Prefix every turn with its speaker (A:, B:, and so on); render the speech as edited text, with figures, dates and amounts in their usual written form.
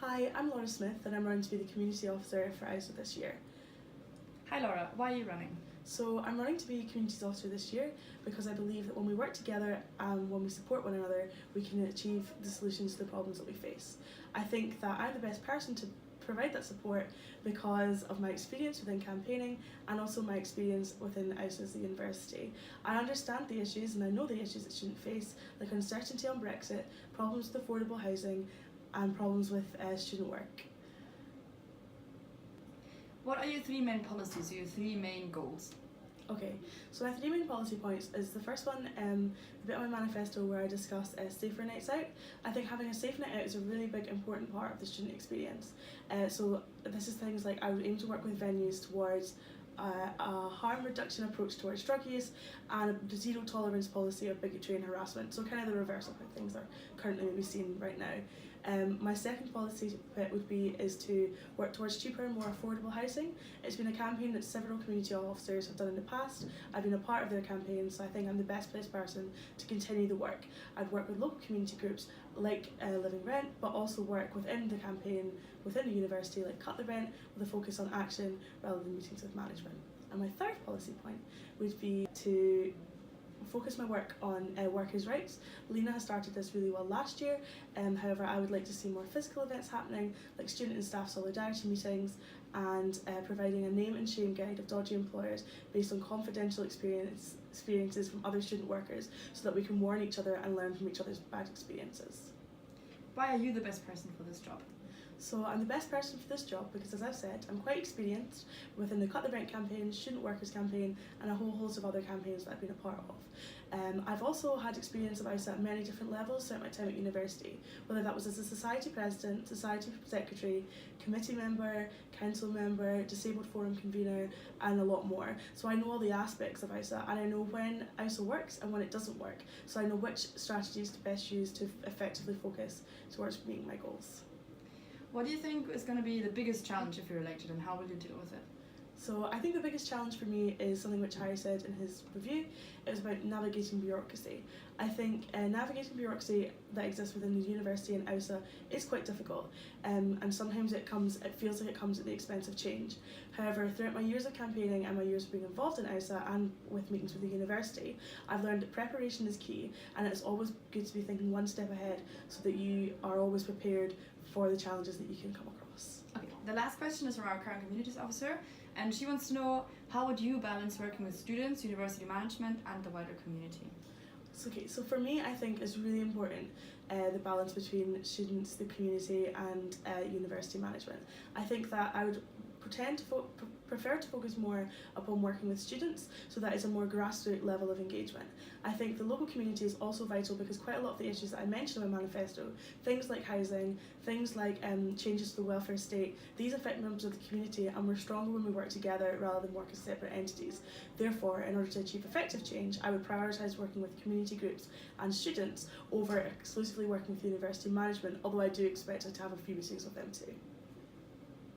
A: Hi, I'm Laura Smith and I'm running to be the Community Officer for ISA this year.
B: Hi Laura, why are you running?
A: So I'm running to be Community Officer this year because I believe that when we work together and when we support one another, we can achieve the solutions to the problems that we face. I think that I'm the best person to provide that support because of my experience within campaigning and also my experience within ISA as a university. I understand the issues and I know the issues that students face, like uncertainty on Brexit, problems with affordable housing and problems with student work.
B: What are your three main policies, your three main goals?
A: Okay, so my three main policy points is the first one, the bit of my manifesto where I discuss safer nights out. I think having a safe night out is a really big important part of the student experience. So this is things like I would aim to work with venues towards a harm reduction approach towards drug use and a zero tolerance policy of bigotry and harassment, so kind of the reverse of how things are currently maybe seen right now. My second policy bit is to work towards cheaper and more affordable housing. It's been a campaign that several community officers have done in the past. I've been a part of their campaign, so I think I'm the best placed person to continue the work. I'd work with local community groups like Living Rent, but also work within the campaign within the university like Cut the Rent with a focus on action rather than meetings with management. And my third policy point would be to focus my work on workers' rights. Lena has started this really well last year, however I would like to see more physical events happening like student and staff solidarity meetings and providing a name and shame guide of dodgy employers based on confidential experiences from other student workers so that we can warn each other and learn from each other's bad experiences.
B: Why are you the best person for this job?
A: So I'm the best person for this job because, as I've said, I'm quite experienced within the Cut the Rent campaign, Student Workers campaign and a whole host of other campaigns that I've been a part of. I've also had experience of ISA at many different levels throughout my time at university, whether that was as a society president, society secretary, committee member, council member, disabled forum convener and a lot more. So I know all the aspects of ISA and I know when ISA works and when it doesn't work, so I know which strategies to best use to effectively focus towards meeting my goals.
B: What do you think is going to be the biggest challenge if you're elected and how will you deal with it?
A: So I think the biggest challenge for me is something which Harry said in his review. It was about navigating bureaucracy. I think navigating bureaucracy that exists within the university and ISA is quite difficult, and sometimes it feels like it comes at the expense of change. However, throughout my years of campaigning and my years of being involved in ISA and with meetings with the university, I've learned that preparation is key and it's always good to be thinking one step ahead so that you are always prepared for the challenges that you can come across.
B: Okay, the last question is from our current communities officer and she wants to know how would you balance working with students, university management and the wider community?
A: So for me, I think it's really important the balance between students, the community and university management. I think that I would prefer to focus more upon working with students, so that is a more grassroots level of engagement. I think the local community is also vital because quite a lot of the issues that I mentioned in my manifesto, things like housing, things like changes to the welfare state, these affect members of the community and we're stronger when we work together rather than work as separate entities. Therefore, in order to achieve effective change, I would prioritise working with community groups and students over exclusively working with university management, although I do expect to have a few meetings with them too.